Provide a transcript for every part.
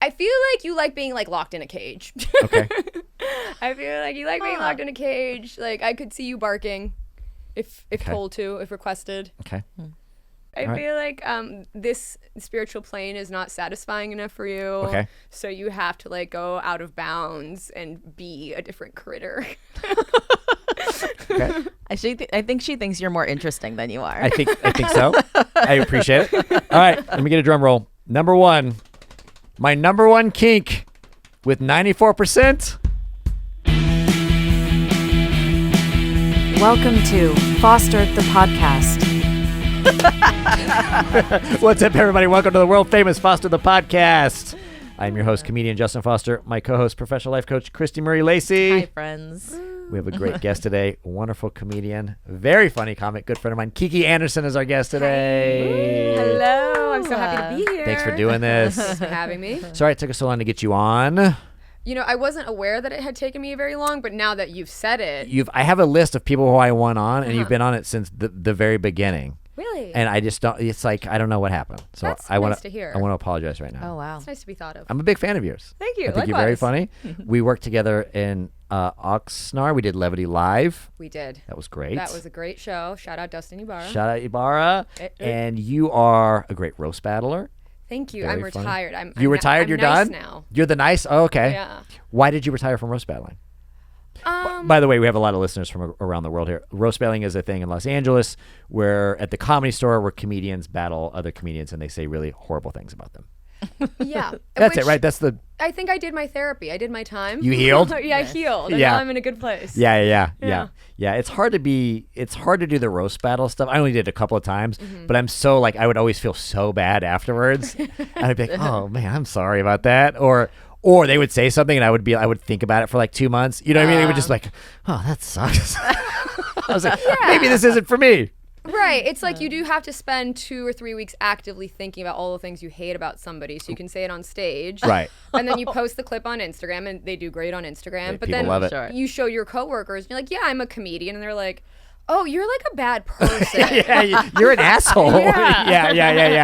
I feel like you like being like locked in a cage. Okay. I feel like you like being locked in a cage. Like I could see you barking if told to, if requested. Okay. I feel like this spiritual plane is not satisfying enough for you. Okay. So you have to like go out of bounds and be a different critter. Okay. I think she thinks you're more interesting than you are. I think so. I appreciate it. All right, let me get a drum roll. Number one, my number one kink with 94%. Welcome to Foster the Podcast. What's up, everybody? Welcome to the world famous Foster the Podcast. I'm your host, comedian Justin Foster. My co-host, professional life coach Kristie Marie Lacey. Hi, friends. We have a great guest today, a wonderful comedian, very funny comic, good friend of mine. Kiki Andersen is our guest today. Hello, I'm so happy to be here. Thanks for doing this. Thanks for having me. Sorry it took us so long to get you on. You know, I wasn't aware that it had taken me very long, but now that you've said it. I have a list of people who I want on, and you've been on it since the very beginning. Really? And I just don't, it's like, I don't know what happened. So That's I want nice to hear. I want to apologize right now. Oh, wow. It's nice to be thought of. I'm a big fan of yours. Thank you. I think you're very funny. We worked together in Oxnard. We did Levity Live. We did. That was great. That was a great show. Shout out Dustin Ibarra. Shout out Ibarra. And you are a great roast battler. Thank you. Very I'm funny. retired. You retired? You're nice done? now. You're the nice? Oh, okay. Yeah. Why did you retire from roast battling? By the way, we have a lot of listeners from around the world here. Roast battling is a thing in Los Angeles where at the Comedy Store where comedians battle other comedians and they say really horrible things about them. Yeah. That's it, right? That's I think I did my therapy. I did my time. You healed? Yeah, I healed. And Yeah. now I'm in a good place. Yeah. It's hard to do the roast battle stuff. I only did it a couple of times, but I'm so like, I would always feel so bad afterwards. And I'd be like, oh man, I'm sorry about that. Or they would say something and I would think about it for like 2 months. You know what I mean? They would just like, oh, that sucks. I was like, maybe this isn't for me. Right. It's like you do have to spend 2 or 3 weeks actively thinking about all the things you hate about somebody so you can say it on stage. Right. And then you post the clip on Instagram and they do great on Instagram. Yeah, but people then love it. Sure. you show your coworkers and you're like, yeah, I'm a comedian. And they're like, oh, you're like a bad person. Yeah, you're an asshole. Yeah.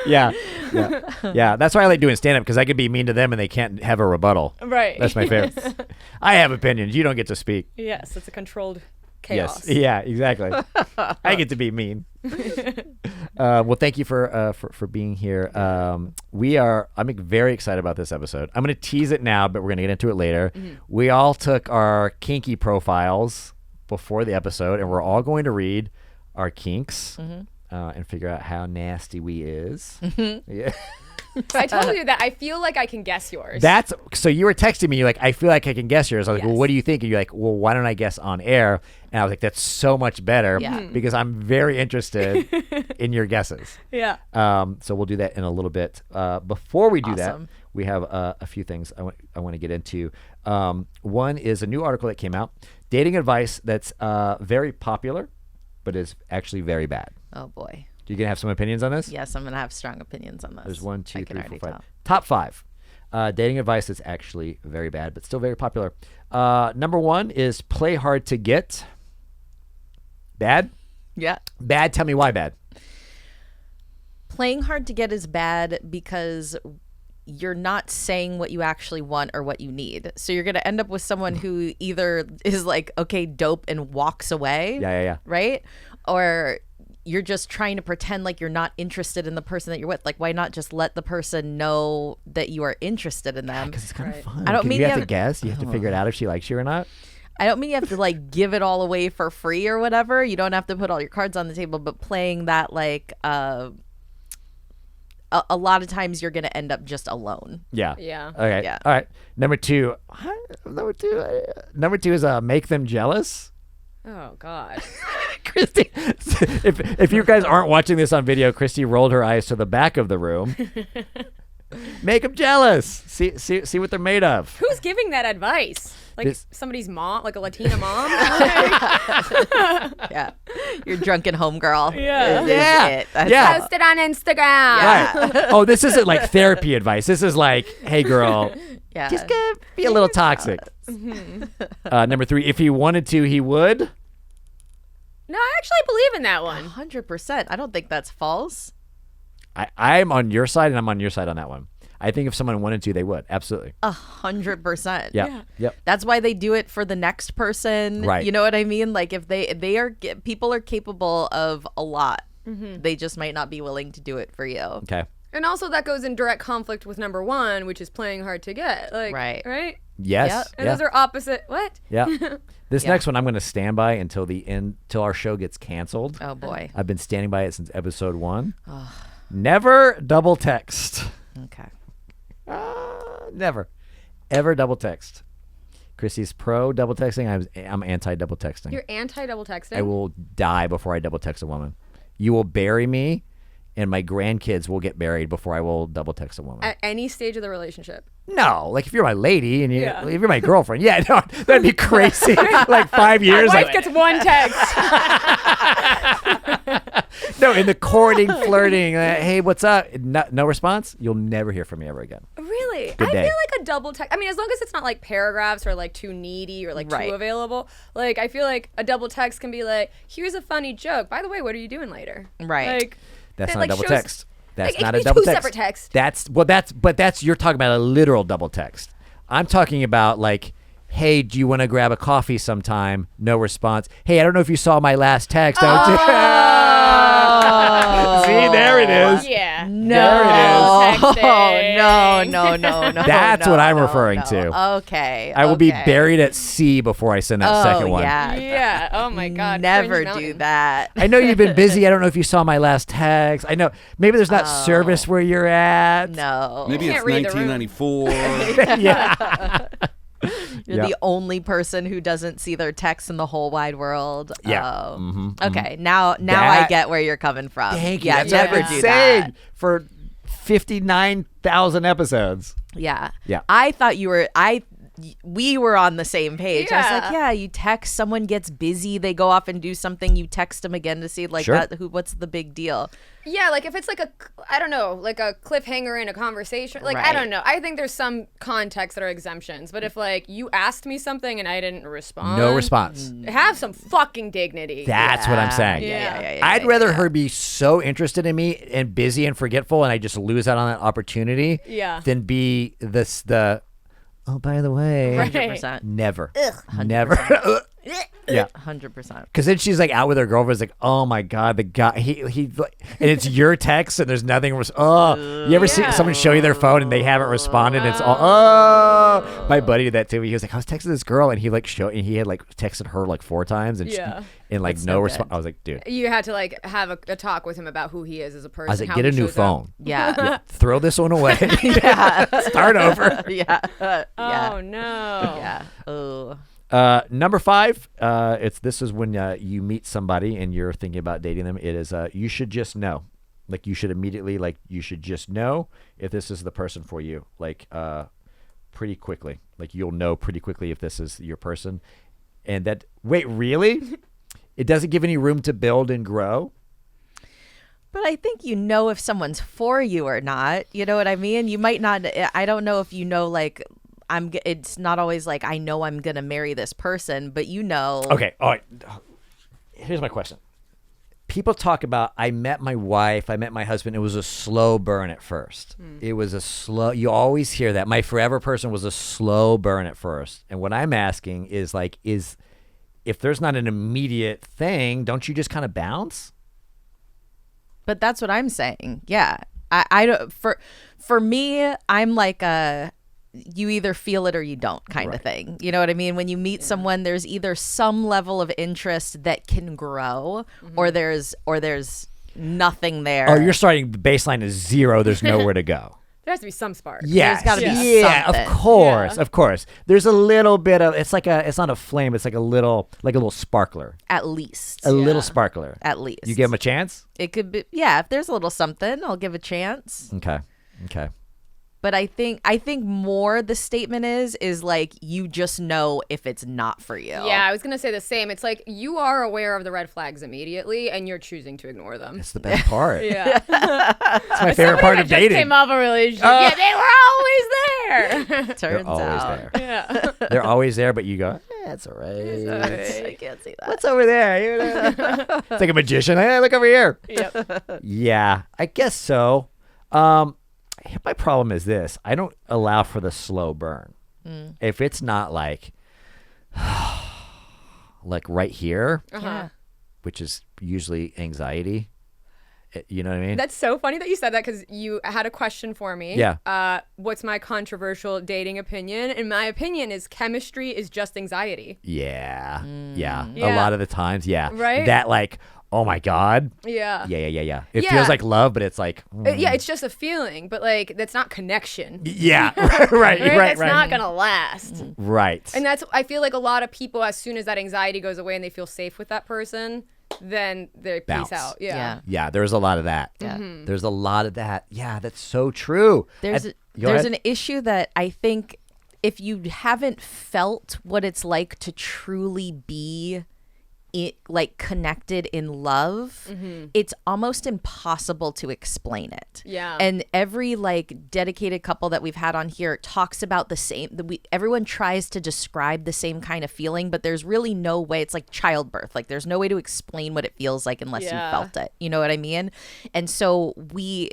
Yeah. That's why I like doing stand-up because I could be mean to them and they can't have a rebuttal. Right. That's my favorite. I have opinions. You don't get to speak. Yes, it's a controlled chaos. Yes. Yeah, exactly. I get to be mean. Well, thank you for being here. I'm very excited about this episode. I'm going to tease it now, but we're going to get into it later. We all took our kinky profiles before the episode, and we're all going to read our kinks and figure out how nasty we is. Yeah. I told you that I feel like I can guess yours. So you were texting me, you're like, I feel like I can guess yours. I was like, well, Yes. what do you think? And you're like, well, why don't I guess on air? And I was like, that's so much better because I'm very interested in your guesses. Yeah. So we'll do that in a little bit. Before we do that, Awesome. we have a few things I want to get into. One is a new article that came out, dating advice that's very popular, but is actually very bad. Oh, boy. You gonna have some opinions on this? Yes, I'm going to have strong opinions on this. There's 1, 2, I can 3, 4, already 5. tell. Top 5. Dating advice that's actually very bad, but still very popular. Number 1 is play hard to get. Bad? Yeah. Bad. Tell me why bad. Playing hard to get is bad because you're not saying what you actually want or what you need. So you're going to end up with someone who either is like, okay, dope, and walks away. Yeah. Right? Or you're just trying to pretend like you're not interested in the person that you're with. Like, why not just let the person know that you are interested in them? Because it's kind of fun. I don't 'Cause mean you you have to have- guess. You have to figure it out if she likes you or not. I don't mean you have to like give it all away for free or whatever. You don't have to put all your cards on the table, but playing that like a lot of times you're going to end up just alone. Yeah. Yeah. Okay. Yeah. All right. Number 2. Number two is make them jealous. Oh, God. Kristie, if you guys aren't watching this on video, Kristie rolled her eyes to the back of the room. Make them jealous. See what they're made of. Who's giving that advice? Like somebody's mom, like a Latina mom? Yeah. Your drunken homegirl. Yeah. Yeah. That's Yeah. Post it on Instagram. Right. Oh, this isn't like therapy advice. This is like, hey, girl, Yeah. just gonna be a little toxic. Number 3, if he wanted to, he would. No, I actually believe in that one. 100%. I don't think that's false. I'm on your side, and I'm on your side on that one. I think if someone wanted to, they would. Absolutely. 100%. Yeah. Yep. That's why they do it for the next person. Right. You know what I mean? Like if people are capable of a lot. They just might not be willing to do it for you. Okay. And also that goes in direct conflict with number one, which is playing hard to get. Like, Right. Right? Yes. Yep. And those are opposite. What? Yeah. This Yeah. next one I'm going to stand by until the end, till our show gets canceled. Oh boy. I've been standing by it since episode 1. Never double text. Okay. Never. Ever double text. Kristie's pro double texting. I'm anti double texting. You're anti-double texting? I will die before I double text a woman. You will bury me, and my grandkids will get buried before I will double text a woman. At any stage of the relationship. No, like if you're my lady and Yeah. if you're my girlfriend, yeah, no, that'd be crazy. Like 5 years. My wife like, gets one text. no, in the courting, flirting, hey, what's up? No response. You'll never hear from me ever again. Really? Good I day. feel like a double text. I mean, as long as it's not like paragraphs or like too needy or like Right. too available. Like, I feel like a double text can be like, here's a funny joke. By the way, what are you doing later? Right. Like, That's that, not a like, double shows- text. That's like, it not could a be double two text. separate texts. That's you're talking about a literal double text. I'm talking about like, hey, do you want to grab a coffee sometime? No response. Hey, I don't know if you saw my last text. See, there it is. Yeah. There it is. Texting. No. That's no, what I'm no, referring no. to. Okay. I will be okay. buried at sea before I send that second one. Yeah. Yeah. Oh my God. Never Cringe do mountain. that. I know you've been busy. I don't know if you saw my last text. I know maybe there's not service where you're at. No. Maybe You it's can't read the room. 1994. Yeah. You're Yep. the only person who doesn't see their texts in the whole wide world. Yeah. Oh. Mhm, Okay. Now I That- get where you're coming from. Thank you. Yeah. That's what I've Never been do saying that. for 59,000 episodes. Yeah. Yeah. I thought we were on the same page. I was like, Yeah. yeah, you text, someone gets busy, they go off and do something, you text them again to see like Sure. what's the big deal? Yeah, like if it's like I don't know, like a cliffhanger in a conversation, like I Right. don't know. I think there's some contexts that are exemptions, but if like you asked me something and I didn't respond, No response. have some fucking dignity. That's what I'm saying. Yeah. I'd rather her be so interested in me and busy and forgetful, and I just lose out on that opportunity. Yeah. Than be the. Oh, by the way, Right. 100%. never, never. Yeah. 100%. Because then she's like out with her girlfriend. Like, oh my god, the guy he like, and it's your text and there's nothing. You ever see Yeah. someone show you their phone and they haven't responded? And it's all my buddy did that too. He was like, I was texting this girl and he had like texted her like 4 times and Yeah. and like That's no so response. good. I was like, dude, You had to like have a talk with him about who he is as a person. I was like, how get a he new shows up. phone. Yeah. Throw this one away. Yeah. Start over. Yeah. Oh Yeah. no. Yeah. Oh. Number 5, this is when you meet somebody and you're thinking about dating them. It is you should just know, like you should immediately you should just know if this is the person for you, like pretty quickly. Like you'll know pretty quickly if this is your person, and that wait really, it doesn't give any room to build and grow. But I think you know if someone's for you or not. You know what I mean? You might not. I don't know if you know like. It's not always like I know I'm gonna marry this person, but you know. Okay. All right. Here's my question. People talk about I met my wife, I met my husband. It was a slow burn at first. It was a slow. You always hear that. My forever person was a slow burn at first. And what I'm asking is like, if there's not an immediate thing, don't you just kind of bounce? But that's what I'm saying. Yeah. I don't. For me, I'm like you either feel it or you don't kind of thing. You know what I mean? When you meet someone, there's either some level of interest that can grow or there's nothing there. Oh, you're starting, the baseline is 0. There's nowhere to go. There has to be some spark. Yes. gotta be Yeah, something. of course. Yeah. Of course. There's a little bit of, it's not a flame. It's like a little sparkler, At least. a little sparkler. At least. You give them a chance? It could be, yeah, if there's a little something, I'll give a chance. Okay. But I think more the statement is like you just know if it's not for you. Yeah, I was gonna say the same. It's like you are aware of the red flags immediately, and you're choosing to ignore them. It's the best part. Yeah, It's my favorite part of just dating. came off a relationship. Yeah, they were always there. Turns They're always out. there. Yeah, They're always there, but you go, that's all right. I can't see that. What's over there? You know? It's like a magician. Hey, look over here. yep. Yeah, I guess so. my problem is this. I don't allow for the slow burn. If it's not like right here, which is usually anxiety. You know what I mean? That's so funny that you said that because you had a question for me. Yeah. What's my controversial dating opinion? And my opinion is chemistry is just anxiety. Yeah. Yeah. A Yeah. lot of the times, yeah. Right? That like, oh my God. Yeah. Yeah. It Yeah. feels like love, but it's like. Yeah, it's just a feeling, but like that's not connection. Yeah. right. That's not gonna last. Right. And that's I feel like a lot of people, as soon as that anxiety goes away and they feel safe with that person, then they Bounce. peace out. Yeah. Yeah, there's a lot of that. Yeah. There's a lot of that. Yeah, that's so true. There's Go ahead. an issue that I think if you haven't felt what it's like to truly be like connected in love, it's almost impossible to explain it. Yeah. And every like dedicated couple that we've had on here talks about the same. Everyone tries to describe the same kind of feeling, but there's really no way. It's like childbirth. Like there's no way to explain what it feels like unless you felt it. You know what I mean? And so we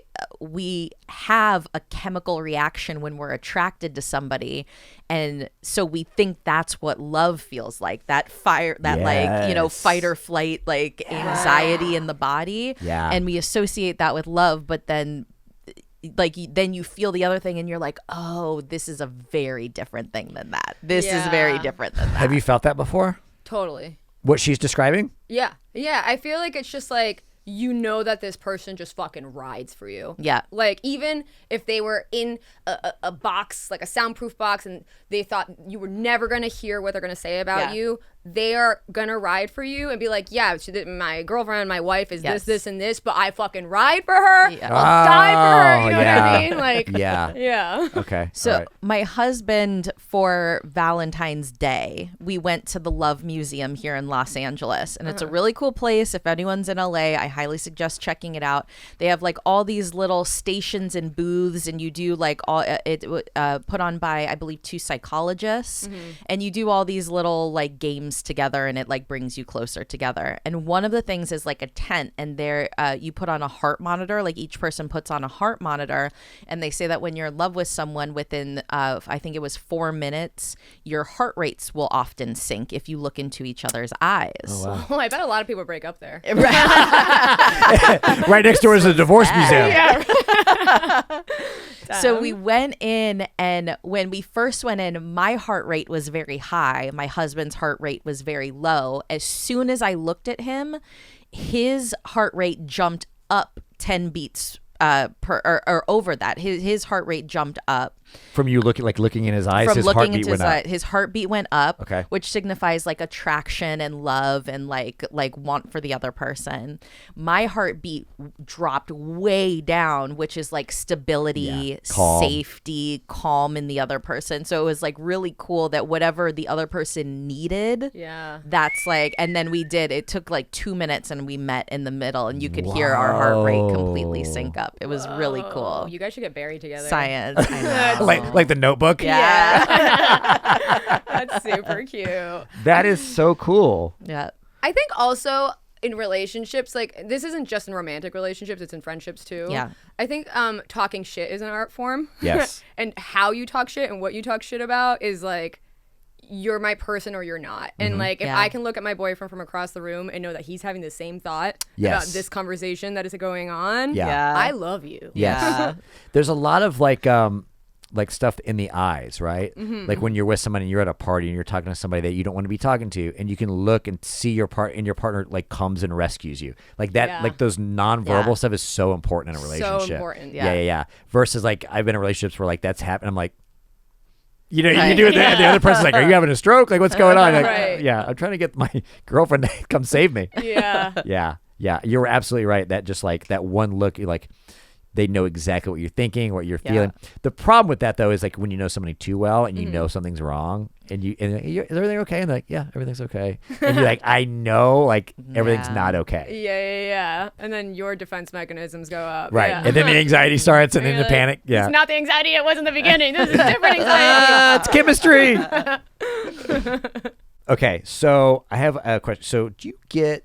have a chemical reaction when we're attracted to somebody, and so we think that's what love feels like. That fire, that like, you know, fight or flight, like anxiety in the body. Yeah. And we associate that with love, but then then you feel the other thing and you're like, oh, this is a very different thing than that. This is very different than that. Have you felt that before? Totally. What she's describing? Yeah. Yeah. I feel like it's just like, you know that this person just fucking rides for you. Yeah. Like, even if they were in a box, like a soundproof box, and they thought you were never going to hear what they're going to say about you, they are going to ride for you and be like, yeah, my girlfriend, my wife is this, and this, but I fucking ride for her. Yeah. I'll die for her. You know what I mean? Like, Yeah. yeah. Okay. So all right. my husband, for Valentine's Day, we went to the Love Museum here in Los Angeles, and it's a really cool place. If anyone's in LA, I highly suggest checking it out. They have like all these little stations and booths, and you do like all put on by, I believe, 2 psychologists, and you do all these little like games together, and it like brings you closer together. And one of the things is like a tent, and there you put on a heart monitor. Like each person puts on a heart monitor, and they say that when you're in love with someone, within I think it was 4 minutes, your heart rates will often sync if you look into each other's eyes. Oh, I bet a lot of people break up there. Right next door is a divorce museum. Yeah. So we went in, and when we first went in, my heart rate was very high. My husband's heart rate was very low. As soon as I looked at him, his heart rate jumped up 10 beats or over that. His heart rate jumped up. From you looking in his eyes, From his looking heartbeat into went up. his heartbeat went up, Okay. which signifies like attraction and love and like want for the other person. My heartbeat dropped way down, which is like stability, Calm. safety, calm in the other person. So it was like really cool that whatever the other person needed, Yeah. that's like, and then it took like 2 minutes, and we met in the middle, and you could hear our heart rate completely sync up. It was really Oh, cool. you guys should get buried together. Science. I know. Like the Notebook. Yeah. That's super cute. That is so cool. Yeah. I think also in relationships, like this isn't just in romantic relationships, it's in friendships too. Yeah. I think talking shit is an art form. Yes. And how you talk shit and what you talk shit about is like, you're my person or you're not. And like, if Yeah. I can look at my boyfriend from across the room and know that he's having the same thought Yes. about this conversation that is going on, Yeah. I love you. Yes. Yeah. There's a lot of like stuff in the eyes, right? Like when you're with somebody and you're at a party and you're talking to somebody that you don't want to be talking to, and you can look and see your partner like comes and rescues you. Like that, Yeah. like those nonverbal Yeah. stuff is so important in a relationship. So important. Yeah. Versus like I've been in relationships where like that's happened. I'm like, you know, Right. you do it, and the other person's like, are you having a stroke? Like, what's going on? Like, Right. yeah, I'm trying to get my girlfriend to come save me. Yeah. Yeah. You're absolutely right. That just like that one look, you're like, they know exactly what you're thinking, what you're feeling. The problem with that though is like when you know somebody too well and you know something's wrong, and is everything okay? And they're like, yeah, everything's okay. And you're like, I know, like everything's Yeah. not okay. Yeah. And then your defense mechanisms go up. Right. Yeah. And then the anxiety starts, and then You're the like, panic. Yeah. It's not the anxiety it was in the beginning. This is different anxiety. It's chemistry. Okay, so I have a question. So do you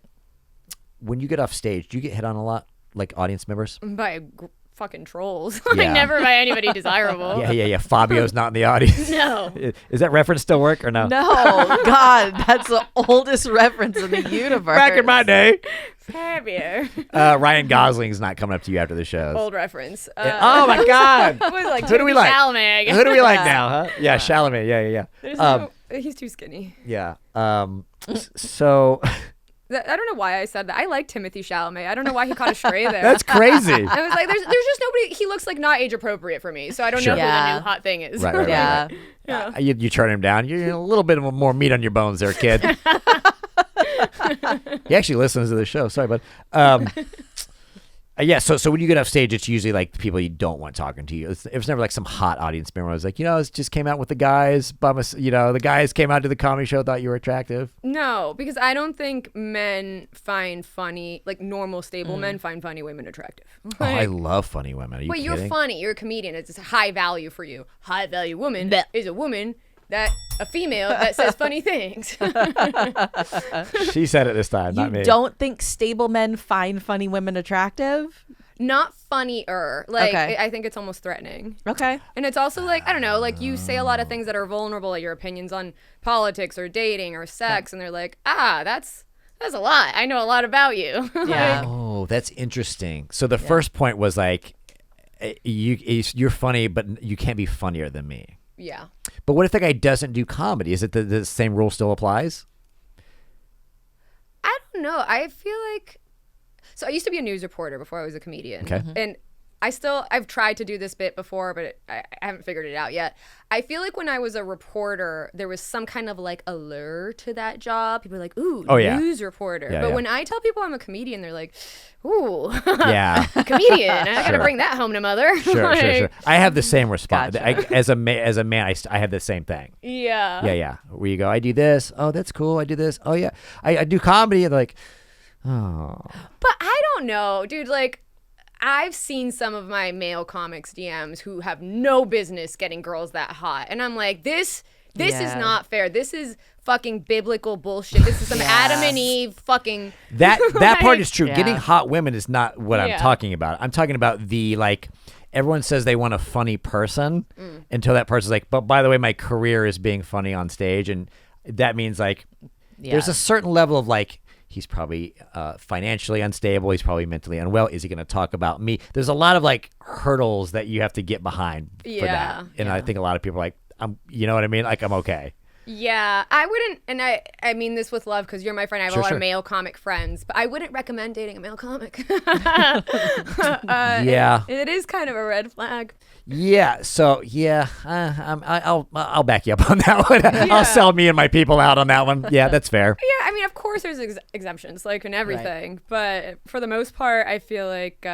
when you get off stage, do you get hit on a lot, like audience members? By fucking trolls. Yeah. Never by anybody desirable. Yeah. Fabio's not in the audience. No. Is that reference still work or no? No, God, that's the oldest reference in the universe. Back in my day. Fabio. Ryan Gosling's not coming up to you after the show. Old reference. Oh my God. What was it, like Who do we like? Chalamet, I guess. Who do we like now, huh? Yeah, Chalamet. Yeah. He's too skinny. Yeah. So I don't know why I said that. I like Timothy Chalamet. I don't know why he caught a stray there. that's crazy. I was like, there's just nobody. He looks like not age appropriate for me, so I don't know who the new hot thing is. Right. Yeah. You turn him down. You're a little bit more meat on your bones there, kid. He actually listens to the show. Sorry, bud. Yeah, so when you get off stage, it's usually like the people you don't want talking to you. It's never like some hot audience member who's like, it just came out with the guys. The guys came out to the comedy show, thought you were attractive. No, because I don't think men find funny, like normal, stable men find funny women attractive. I love funny women. Are you Wait, kidding? you're funny. You're a comedian. It's high value for you. High value woman is a woman a female that says funny things. She said it this time, not me. You don't think stable men find funny women attractive? Not funnier. Like, Okay. I think it's almost threatening. Okay. And it's also like, I don't know, like you say a lot of things that are vulnerable, like your opinions on politics or dating or sex, and they're like, that's a lot. I know a lot about you. Yeah. Oh, that's interesting. So the first point was like, you're funny, but you can't be funnier than me. Yeah. But what if the guy doesn't do comedy? Is it the same rule still applies? I don't know. I feel like, so I used to be a news reporter before I was a comedian. Okay. And I've tried to do this bit before, but I haven't figured it out yet. I feel like when I was a reporter, there was some kind of like allure to that job. People are like, ooh, news reporter. Yeah, but when I tell people I'm a comedian, they're like, ooh, Yeah. comedian. I got to bring that home to mother. Sure. I have the same response. Gotcha. As a man, I have the same thing. Yeah. Yeah. Where you go, I do this. Oh, that's cool. I do this. Oh, yeah. I do comedy. And they're like, oh. But I don't know, dude. Like, I've seen some of my male comics DMs who have no business getting girls that hot. And I'm like, this is not fair. This is fucking biblical bullshit. This is some Adam and Eve fucking... That part is true. Yeah. Getting hot women is not what I'm talking about. I'm talking about the, like, everyone says they want a funny person until that person's like, but by the way, my career is being funny on stage. And that means, like, there's a certain level of, like, he's probably financially unstable. He's probably mentally unwell. Is he going to talk about me? There's a lot of like hurdles that you have to get behind for that. And I think a lot of people are like, you know what I mean? Like, I'm okay. Yeah, I wouldn't, and I mean this with love because you're my friend. I have a lot of male comic friends, but I wouldn't recommend dating a male comic. Yeah. It is kind of a red flag. Yeah. So I'll back you up on that one. I'll sell me and my people out on that one. Yeah, that's fair. Yeah, I mean, of course there's exemptions, like in everything, but for the most part, I feel like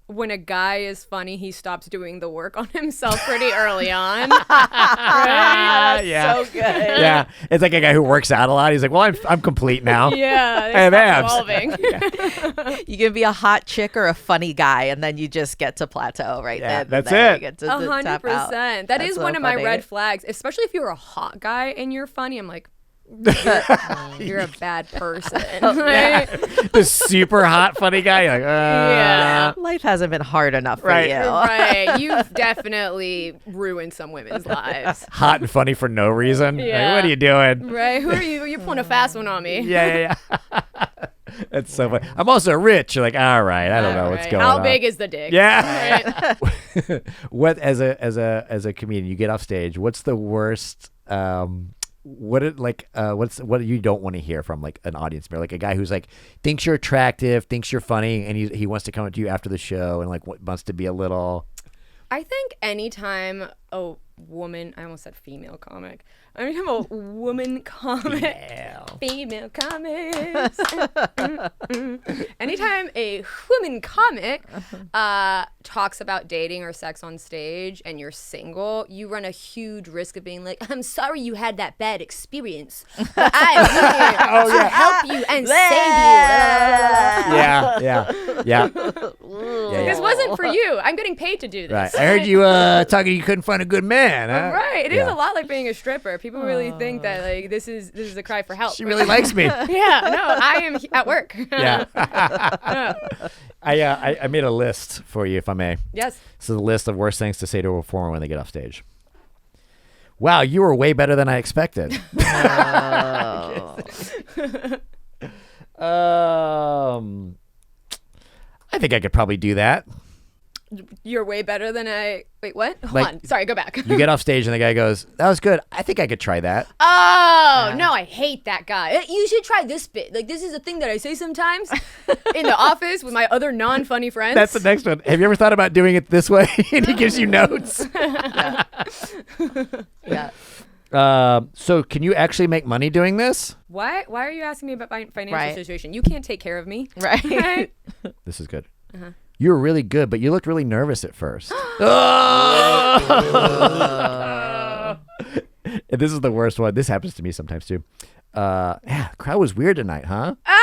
when a guy is funny, he stops doing the work on himself pretty early on. Right? Yeah. So good. Yeah. It's like a guy who works out a lot. He's like, well, I'm complete now. Yeah, I have abs. evolving. You can be a hot chick or a funny guy, and then you just get to plateau right Yeah, then. that's There it. You get to tap out. 100%. That That's is so one of my funny. red flags, especially if you're a hot guy and you're funny. I'm like, you're a bad person. Right? The super hot funny guy. You're like, Yeah. Life hasn't been hard enough for Right. you. Right. You've definitely ruined some women's lives. hot and funny for no reason. Like, Yeah. what are you doing? Right? Who are you? You're pulling a fast one on me. Yeah. That's so funny. I'm also rich. You're like, all right, I don't know what's Right. going on. How big is the dick? Yeah. Right. What as a comedian, you get off stage. What's the worst? What you don't want to hear from like an audience member, like a guy who's like thinks you're attractive, thinks you're funny, and he wants to come up to you after the show and like wants to be a little. I think anytime a woman, I almost said female comic. Anytime a woman comic, female comics. Anytime a woman comic talks about dating or sex on stage and you're single, you run a huge risk of being like, I'm sorry you had that bad experience, but I'm here to help you and save you. Yeah. This wasn't for you. I'm getting paid to do this. Right. I heard you talking. You couldn't find a good man. man. Right. It is a lot like being a stripper. People really think that like this is a cry for help. She really likes me. Yeah. No, I am at work. Yeah. I made a list for you, if I may. Yes. This is a list of worst things to say to a performer when they get off stage. Wow, you were way better than I expected. I think I could probably do that. You're way better than I. Wait, what? Hold Like, on. Sorry, go back. You get off stage and the guy goes, "That was good. I think I could try that." Oh, no, I hate that guy. You should try this bit. Like, this is a thing that I say sometimes in the office with my other non-funny friends. That's the next one. Have you ever thought about doing it this way? And he gives you notes. Yeah. So can you actually make money doing this? Why are you asking me about my financial Right. situation? You can't take care of me. Right. This is good. You were really good, but you looked really nervous at first. And this is the worst one. This happens to me sometimes too. Yeah, the crowd was weird tonight, huh? Oh!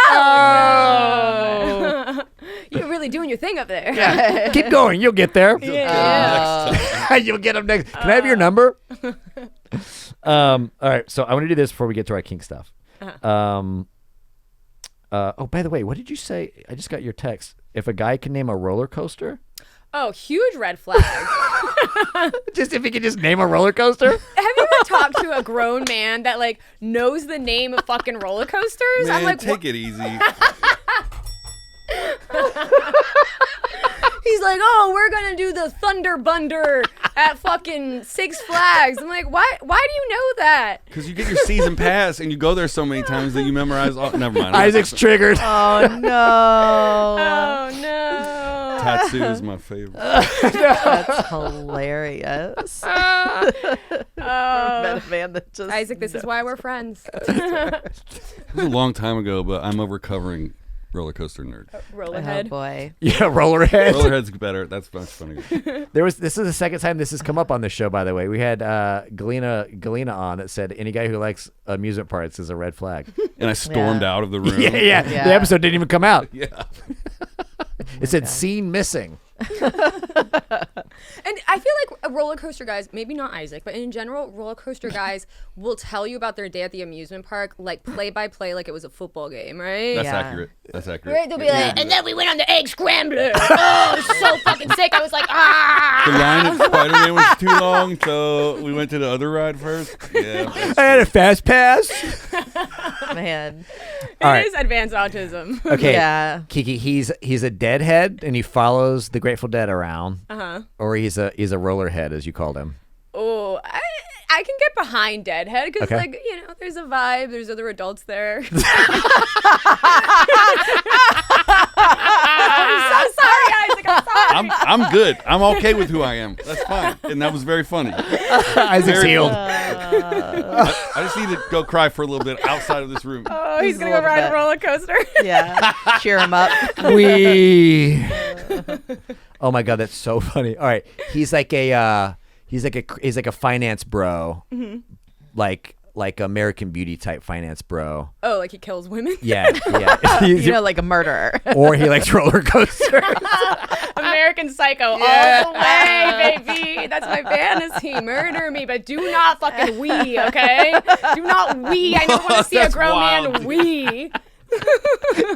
You're really doing your thing up there. Yeah. Keep going. You'll get there. Yeah. You'll get them next. Can I have your number? All right. So I want to do this before we get to our kink stuff. Oh, by the way, what did you say? I just got your text. If a guy can name a roller coaster? Oh, huge red flag. Just if he could just name a roller coaster? Have you ever talked to a grown man that like knows the name of fucking roller coasters? Man, I'm like, take it easy. He's like, oh, we're gonna do the Thunder Bunder at fucking Six Flags. I'm like, why do you know that? Because you get your season pass and you go there so many times that you memorize all. Never mind. Isaac's triggered. Oh no. Oh no. Tattoo is my favorite. That's hilarious. Met a man that just Isaac, this is why we're friends. It was a long time ago, but I'm a recovering roller coaster nerd. Oh Rollerhead. boy. Yeah, rollerhead. Rollerhead's better. That's much funnier. This is the second time this has come up on this show, by the way. We had Galena on that said any guy who likes amusement parks is a red flag. And I stormed out of the room. Yeah. The episode didn't even come out. Yeah. It said scene missing. And I feel like roller coaster guys, maybe not Isaac, but in general, roller coaster guys will tell you about their day at the amusement park, like play by play, like it was a football game, right? That's Yeah. accurate. That's accurate. Right? They'll be like, and then we went on the egg scrambler. Oh, it was so fucking sick. I was like, ah. The line at Spider-Man was too long, so we went to the other ride first. Yeah. I had a fast pass. Man. It is advanced autism. Okay, Yeah. Kiki, he's a deadhead and he follows the Grateful Dead around, or he's a rollerhead as you called him. Oh, I can get behind Deadhead because, Okay. like, you know, there's a vibe. There's other adults there. I'm so sorry, Isaac. I'm sorry. I'm good. I'm okay with who I am. That's fine. And that was very funny. Isaac's Very healed. I just need to go cry for a little bit outside of this room. Oh, he's a going to go little ride bit. a roller coaster. Yeah. Cheer him up. We. Oh my God, that's so funny. All right, he's like a finance bro, like American Beauty type finance bro. Oh, like he kills women? Yeah. He's- You know, like a murderer. or he likes roller coasters. American Psycho all the way, baby. That's my fantasy. Murder me, but do not fucking wee, okay? Do not wee. I never want to see a That's grown wild. man wee.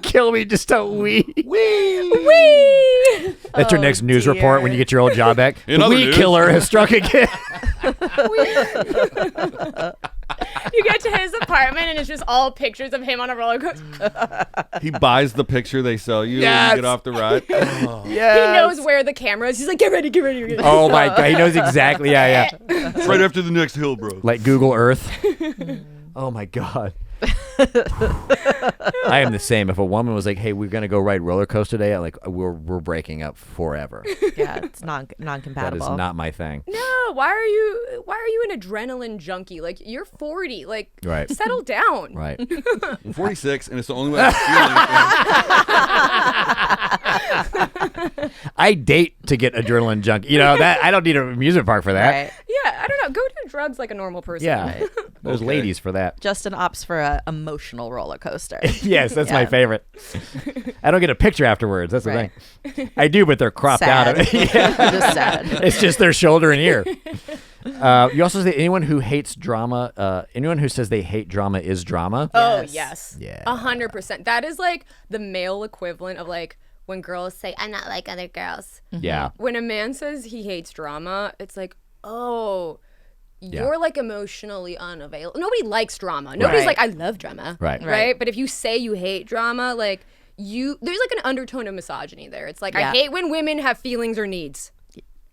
Kill me, just don't wee. Wee. That's your next news report when you get your old job back. In The other wee news. killer has struck again. You get to his apartment and it's just all pictures of him on a roller coaster. He buys the picture they sell you Yes. when you get off the ride. He knows where the camera is. He's like, get ready, get ready, get ready. Oh my God, he knows exactly. Yeah. It's right after the next hill, bro. Like Google Earth. Oh my God. I am the same. If a woman was like, "Hey, we're gonna go ride roller coaster today," I'm like, we're breaking up forever. Yeah, it's That non-compatible. is not my thing. No, why are you an adrenaline junkie? Like, you're 40. Like, Right. settle down. Right. I'm 46, and it's the only way I feel anything. I date to get adrenaline junk. You know that I don't need an amusement park for that. Right. Yeah, I don't know. Go do drugs like a normal person. Yeah, those Okay. ladies for that. Justin opts for a emotional roller coaster. Yes, that's my Yeah. favorite. I don't get a picture afterwards. That's the Right. thing. I do, but they're cropped out of it. Yeah. Just sad. It's just their shoulder and ear. You also say anyone who hates drama, anyone who says they hate drama is drama. Oh, yes. Yeah. 100%. That is like the male equivalent of like when girls say, I'm not like other girls. Yeah. When a man says he hates drama, it's like, oh, you're like emotionally unavailable. Nobody likes drama. Nobody's like, I love drama. Right. But if you say you hate drama, like there's like an undertone of misogyny there. It's like, I hate when women have feelings or needs.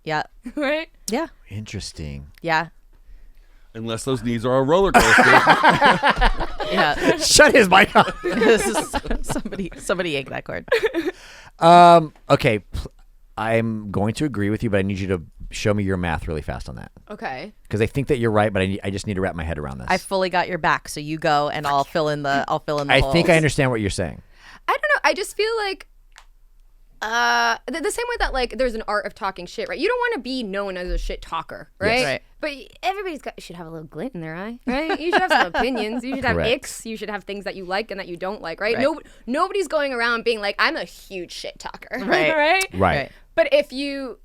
Yeah. Right? Yeah. Interesting. Yeah. Unless those needs are a roller coaster. Yeah. Shut his mic off. Somebody yank that cord. Okay. I'm going to agree with you, but I need you to show me your math really fast on that. Okay. Because I think that you're right, but I just need to wrap my head around this. I fully got your back, so you go and I'll fill in the I holes. think I understand what you're saying. I don't know. I just feel like the same way that like there's an art of talking shit, right? You don't want to be known as a shit talker, right? Yes. Right. But everybody's should have a little glint in their eye, right? You should have some opinions. You should have Correct. icks. You should have things that you like and that you don't like, right? Right. Nobody's going around being like, I'm a huge shit talker, Right. Right. But if you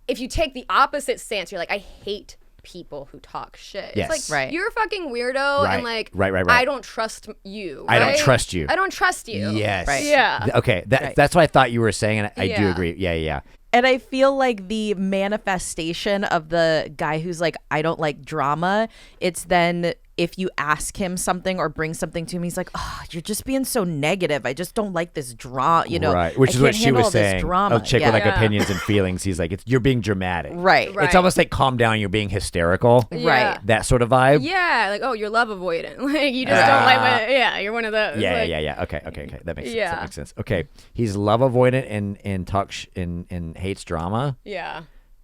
take the opposite stance, you're like, I hate people who talk shit. Yes. It's like, Right. you're a fucking weirdo Right. and like, Right. I don't trust you. I don't right? trust you. I don't trust you. Yes. Right. Yeah. Okay. That's what I thought you were saying, and I do Yeah. agree. Yeah. And I feel like the manifestation of the guy who's like, I don't like drama, it's then if you ask him something or bring something to him, he's like, oh, you're just being so negative. I just don't like this drama, Right. Which is what she was saying. Drama. A chick with like opinions and feelings. He's like, you're being dramatic. Right. It's almost like calm down, you're being hysterical. Yeah. Right. That sort of vibe. Yeah, like, oh, you're love avoidant. Like, you just don't like you're one of those. Yeah, like, yeah. Okay. That makes sense. Yeah. That makes sense. Okay. He's love avoidant and hates drama, Yeah.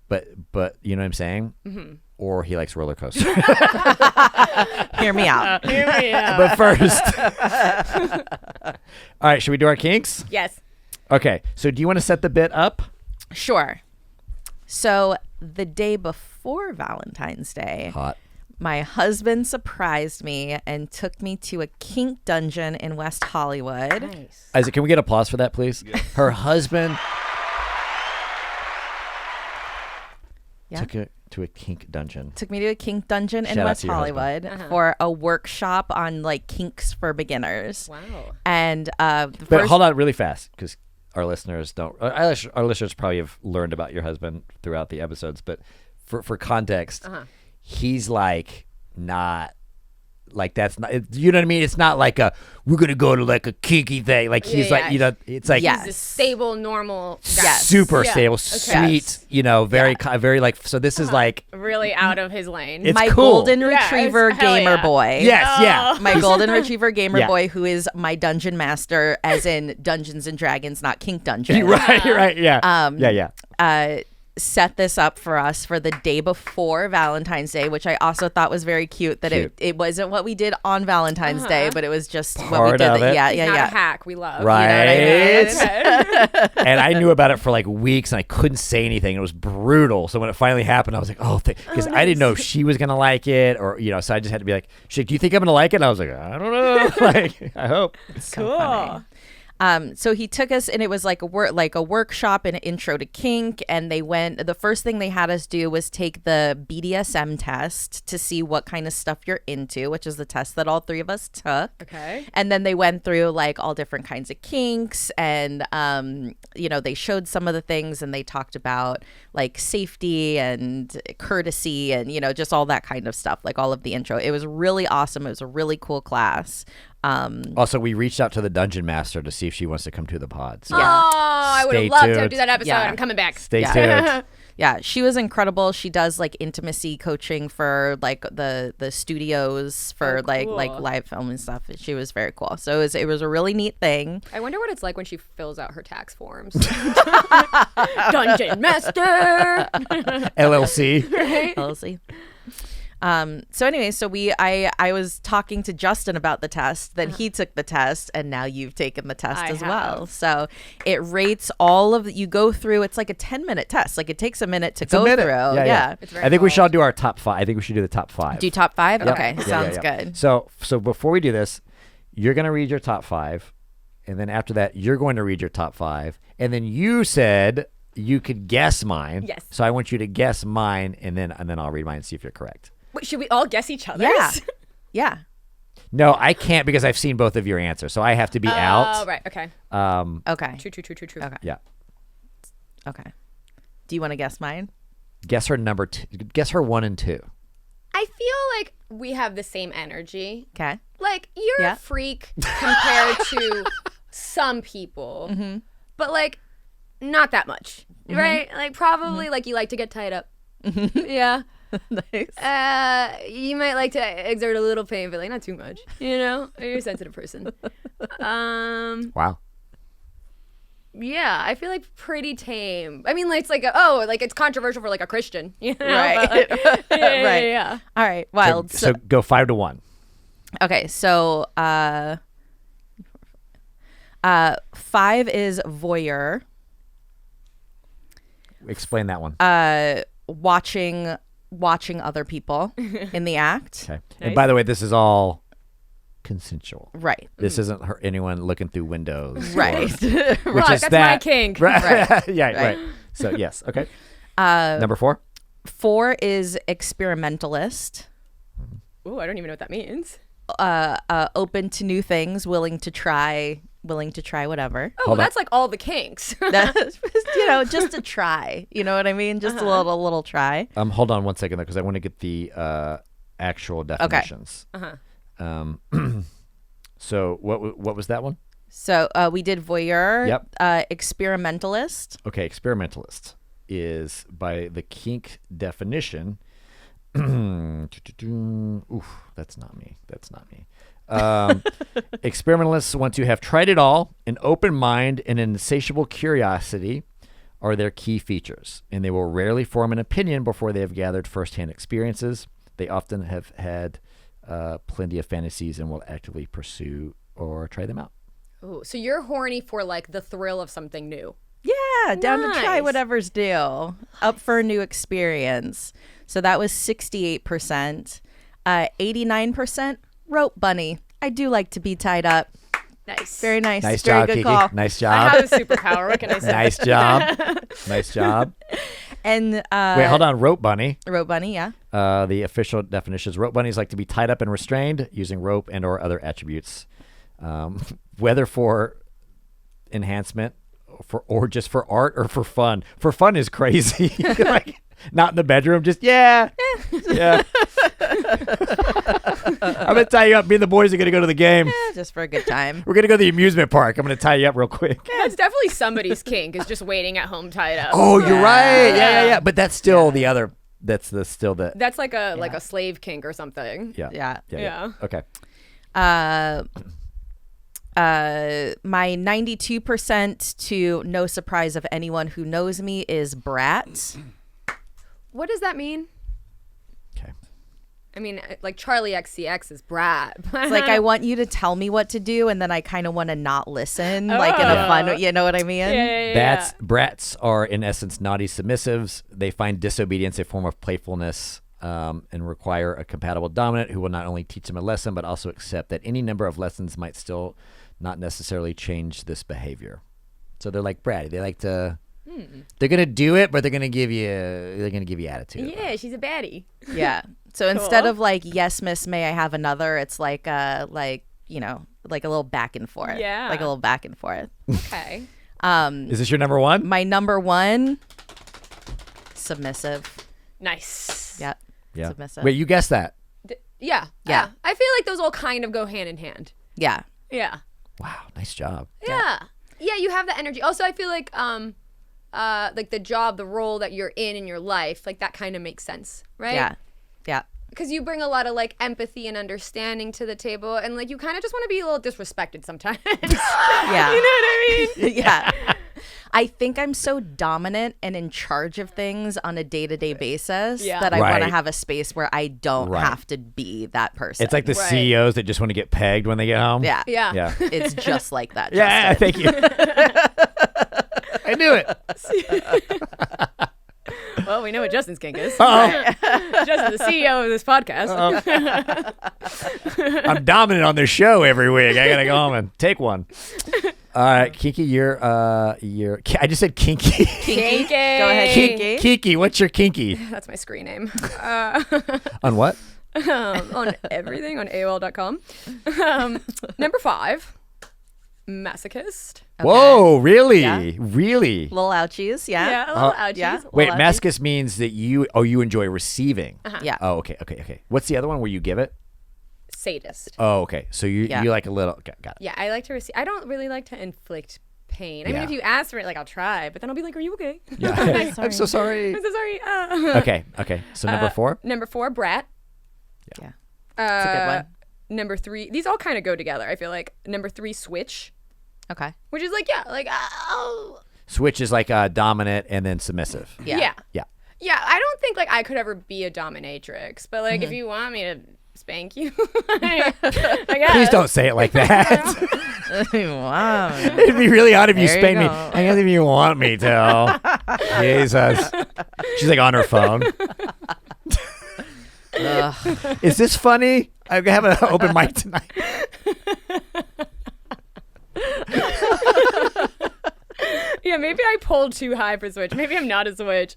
but you know what I'm saying? Mm-hmm. Or he likes roller coasters. Hear me out. But first. All right, should we do our kinks? Yes. Okay. So do you want to set the bit up? Sure. So the day before Valentine's Day, Hot. my husband surprised me and took me to a kink dungeon in West Hollywood. Nice. Isaac, can we get applause for that, please? Her husband took her to a kink dungeon. Took me to a kink dungeon in Shout out West to your Hollywood for a workshop on like kinks for beginners. Wow. And But hold on really fast, because our listeners don't. Our listeners probably have learned about your husband throughout the episodes, but for context, he's like not. Like that's not, you know what I mean? It's not like we're gonna go to like a kinky thing. Like he's like, you know, it's like Yes. He's a stable, normal guy. Yes. super Yeah. stable, Okay. sweet, you know, very like. So this is like Really out of his lane. It's my cool. golden Yes, retriever hell gamer yeah. boy. yes, yeah. My golden retriever gamer Yeah. boy, who is my dungeon master, as in Dungeons and Dragons, not kink dungeon. right, yeah, yeah. Set this up for us for the day before Valentine's Day, which I also thought was very cute. That Cute. it wasn't what we did on Valentine's Day, but it was just what we Part did. of it. Yeah, He's yeah, not a yeah. hack. We love. Right. Okay. And I knew about it for like weeks, and I couldn't say anything. It was brutal. So when it finally happened, I was like, "Oh," because I didn't know if she was gonna like it, or you know. So I just had to be like, "Shit, do you think I'm gonna like it?" And I was like, "I don't know. Like, I hope." Cool. So he took us, and it was like a workshop and an intro to kink. And the first thing they had us do was take the BDSM test to see what kind of stuff you're into, which is the test that all three of us took. Okay. And then they went through like all different kinds of kinks, and you know, they showed some of the things, and they talked about like safety and courtesy, and you know, just all that kind of stuff, like all of the intro. It was really awesome. It was a really cool class. Also, we reached out to the dungeon master to see if she wants to come to the pod. So Oh, I would Stay have loved to tuned. do that episode. Yeah. I'm coming back. stay Yeah. tuned. Yeah, she was incredible. She does like intimacy coaching for like the studios for like cool. live film and stuff. She was very cool. So it was a really neat thing. I wonder what it's like when she fills out her tax forms. Dungeon Master. LLC. We'll see. So anyway, I was talking to Justin about the test, then he took the test, and now you've taken the test I as have. well. So it rates all of you go through. It's like a 10-minute test. Like it takes a minute to It's a go minute. through. Yeah. It's very I think we cool. should all do our top 5. I think we should do the top 5. Do top 5? Yeah. Okay, Yeah, sounds yeah. good. So before we do this, you're going to read your top 5, and then after that, you're going to read your top 5, and then you said you could guess mine. Yes. So I want you to guess mine, and then I'll read mine and see if you're correct. Wait, should we all guess each other's? Yeah. Yeah. No, I can't because I've seen both of your answers, so I have to be out. Oh, right. Okay. Okay. True. Okay. Yeah. Okay. Do you want to guess mine? Guess her number 2. Guess her 1 and 2. I feel like we have the same energy. Okay. Like, you're a freak compared to some people. But, like, not that much. Right? Like, probably, like, you like to get tied up. Yeah. Nice. You might like to exert a little pain, but, like, not too much. You know? You're a sensitive person. Wow. Yeah, I feel like pretty tame. I mean, like, it's like, it's controversial for, like, a Christian. You know? Right. But, like, Right. Yeah. All right. Wild. So go 5 to 1. Okay. So 5 is voyeur. Explain that one. Watching other people in the act. Okay. And by the way, this is all consensual. Right. This isn't anyone looking through windows. Right. Which Rock, is that's that. my kink. Right. Yeah, right. So, yes. Okay. Number 4. 4 is experimentalist. Ooh, I don't even know what that means. Open to new things, willing to try whatever. Oh, Hold on. that's like all the kinks. That's, just a try. You know what I mean? Just a little try. Hold on one second though, because I want to get the actual definitions. So what was that one? So we did voyeur. Yep. Experimentalist. Okay, experimentalist is by the kink definition. Oof, that's not me. Experimentalists want to have tried it all. An open mind and an insatiable curiosity are their key features, and they will rarely form an opinion before they have gathered firsthand experiences. They often have had plenty of fantasies and will actively pursue or try them out. Ooh, so you're horny for like the thrill of something new. Yeah, down to try Nice. whatever's new. Up for a new experience. So that was 68%. 89% rope bunny. I do like to be tied up. Nice. Very nice. Nice Very job, good Kiki. call. Nice I job. have a superpower. What can I say? Nice job. Nice job. And Wait, hold on. Rope bunny. rope bunny, yeah. The official definition is rope bunnies like to be tied up and restrained using rope and or other attributes, whether for enhancement or just for art or for fun. For fun is crazy. Like not in the bedroom, just yeah. I'm gonna tie you up. Me and the boys are gonna go to the game. Just for a good time. We're gonna go to the amusement park. I'm gonna tie you up real quick. That's definitely somebody's kink is just waiting at home tied up. Oh, you're right. Yeah. But that's still the other. That's still the. That's like a slave kink or something. Yeah. Yeah. Okay. My 92% to no surprise of anyone who knows me is brat. What does that mean? Okay. I mean, like Charlie XCX is brat. It's like I want you to tell me what to do, and then I kind of want to not listen, like in a fun, you know what I mean? Brats are in essence naughty submissives. They find disobedience a form of playfulness and require a compatible dominant who will not only teach them a lesson but also accept that any number of lessons might still not necessarily change this behavior. So they're like bratty. They like to. They're gonna do it, but they're gonna give you attitude. Yeah, she's a baddie. Yeah. So instead of like, yes, miss, may I have another? It's like a little back and forth. Yeah. Like a little back and forth. Okay. Is this your number one? My number one, submissive. Nice. Yep. Yeah. Submissive. Wait, you guessed that? Yeah. I feel like those all kind of go hand in hand. Yeah. Yeah. Wow, nice job. Yeah. Yeah, you have the energy. Also, I feel like like the job, the role that you're in your life, like that kind of makes sense, right? Yeah. Yeah. Because you bring a lot of like empathy and understanding to the table, and like you kind of just want to be a little disrespected sometimes. Yeah. You know what I mean? Yeah. I think I'm so dominant and in charge of things on a day-to-day basis that I want to Right. have a space where I don't have to be that person. It's like the Right. CEOs that just want to get pegged when they get home. Yeah. Yeah. Yeah. It's just like that. Yeah, Justin. thank you. I knew it. Well, we know what Justin's kink is. Uh-oh. Justin's the CEO of this podcast. I'm dominant on this show every week. I gotta go home and take one. All right, Kiki, you're. I just said kinky. Kinky. Go ahead, Kinky. Kiki, what's your kinky? That's my screen name. On what? On everything on AOL.com. Number 5, masochist. Whoa, really? Yeah. Really? Little ouchies. Yeah. Yeah, a little ouchies. yeah. Wait, Well, masochist means that you enjoy receiving. Yeah. Oh, okay. What's the other one where you give it? Sadist. Oh, okay. So you like a little. Got it. Yeah, I like to receive. I don't really like to inflict pain. I mean, Yeah. if you ask for it, like I'll try, but then I'll be like, "Are you okay?" Yeah. I'm so sorry. I'm so sorry. Okay. So number 4. Number 4, brat. Yeah. That's a good one. Number 3, these all kind of go together. I feel like number 3, switch, Okay. which is like oh. Switch is like dominant and then submissive. Yeah. Yeah. Yeah, I don't think like I could ever be a dominatrix, but like if you want me to spank you, I guess. Please don't say it like that. Wow. It'd be really odd if you There you spanked me. go. I guess if you want me to. Jesus. She's like on her phone. Ugh. Is this funny? I have an open mic tonight. Yeah, maybe I pulled too high for switch. Maybe I'm not a switch.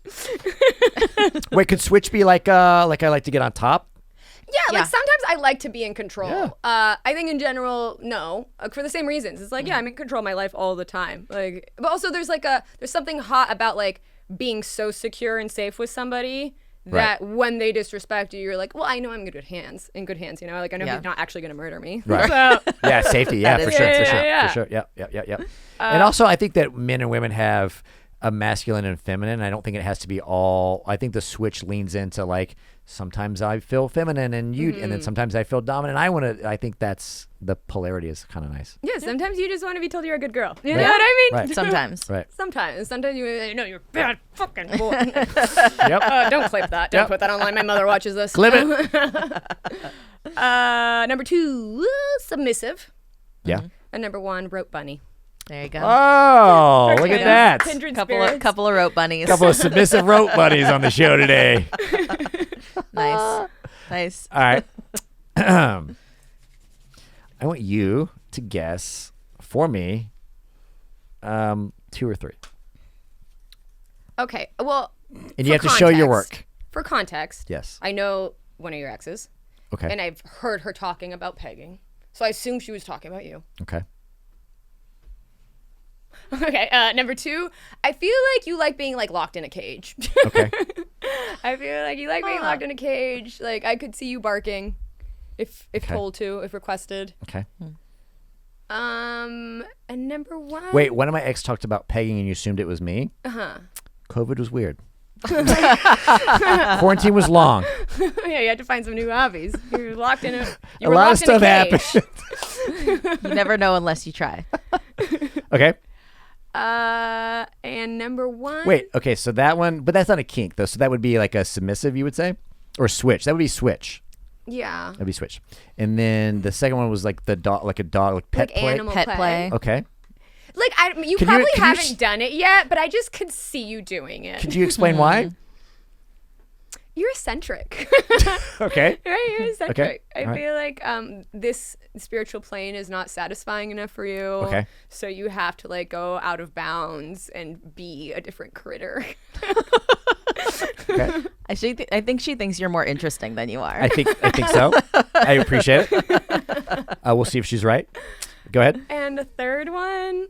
Wait, could switch be like I like to get on top? Yeah, Yeah. like sometimes I like to be in control. Yeah. I think in general, no, for the same reasons. It's like, yeah, I'm in control of my life all the time. Like, but also there's something hot about like being so secure and safe with somebody that when they disrespect you, you're like, well, I know I'm in good hands, you know, like I know Yeah. he's not actually gonna murder me. Right. So, Yeah, safety. Yeah, That for is sure, it. for sure, Yeah. for sure. Yep. And also, I think that men and women have a masculine and feminine. I don't think it has to be all. I think the switch leans into like sometimes I feel feminine and and then sometimes I feel dominant. I think that's the polarity is kind of nice. yeah, sometimes you just want to be told you're a good girl. You Right. know what I mean? Right. Sometimes. Right. Sometimes you know you're a bad fucking boy. Yep. Don't clip that. Don't Yep. put that online. My mother watches this. Clip it. Number 2, submissive. Yeah. And number 1, rope bunny. There you go. Oh, look at that. Kindred couple spirits. of rope bunnies. Couple of submissive rope buddies on the show today. Nice. Nice. All right. I want you to guess for me 2 or 3. Okay. Well, And you have to show your context- work. For context, Yes. I know one of your exes, Okay. and I've heard her talking about pegging, so I assume she was talking about you. Okay. Okay. Number 2, I feel like you like being like locked in a cage. Okay. I feel like you like being locked in a cage. Like I could see you barking, if Okay. told to, if requested. Okay. And number 1. Wait, one of my ex talked about pegging and you assumed it was me? Uh-huh. COVID was weird. Quarantine was long. Yeah, you had to find some new hobbies. You're locked in a. You A were lot of locked in stuff cage. happened. You never know unless you try. Okay. And number 1. Wait, okay, so that one, but that's not a kink though. So that would be like a submissive, you would say? Or switch. That would be switch. Yeah. That'd be switch. And then the second one was like the dog, like a dog, like pet Like play. animal Pet play. Okay. Like you Can you- probably can you haven't done it yet, but I just could see you doing it. Could you explain why? You're eccentric. Okay. Right, you're eccentric. I all right. feel like this spiritual plane is not satisfying enough for you. Okay. So you have to like go out of bounds and be a different critter. Okay. I think she thinks you're more interesting than you are. I think so. I appreciate it. We'll see if she's right. Go ahead. And the third one,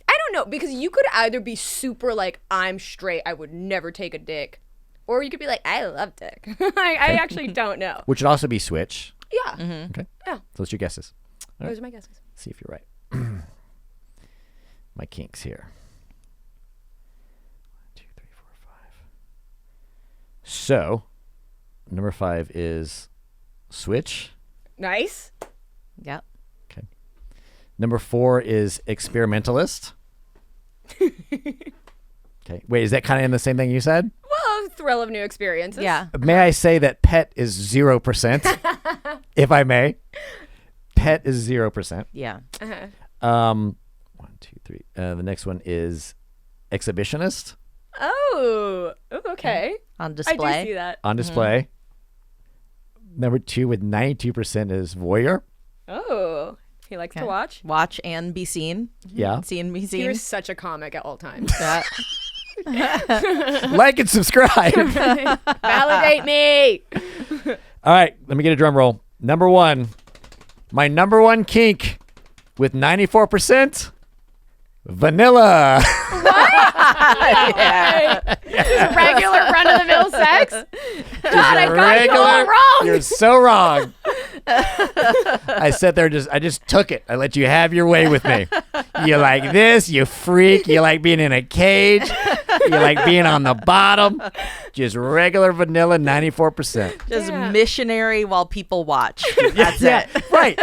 I don't know, because you could either be super like, I'm straight, I would never take a dick, or you could be like, I love dick. I actually don't know. Which would also be switch. Yeah. Okay. Yeah. So what's your guesses? All right. Those are my guesses. See if you're right. My kinks here. 1, 2, 3, 4, 5. So, number 5 is switch. Nice. Yep. Okay. Number 4 is experimentalist. Okay. Wait, is that kind of in the same thing you said? Well, thrill of new experiences. Yeah. May I say that pet is 0%, if I may? Pet is 0%. Yeah. Uh-huh. 1, 2, 3. The next one is exhibitionist Oh. Ooh, okay. On I display. do see that. on display. Number 2 with 92% is voyeur. Oh. He likes to watch. Watch and be seen. Yeah. See and be seen. You're such a comic at all times. Yeah. Like and subscribe. Validate me. All right, let me get a drum roll. Number 1. My number 1 kink with 94%. Vanilla. Just regular run-of-the-mill sex. God, I've got you all wrong. You're so wrong. I sat there, I just took it. I let you have your way with me. You like this, you freak. You like being in a cage. You like being on the bottom. Just regular vanilla, 94%. Just missionary while people watch. That's it. Right.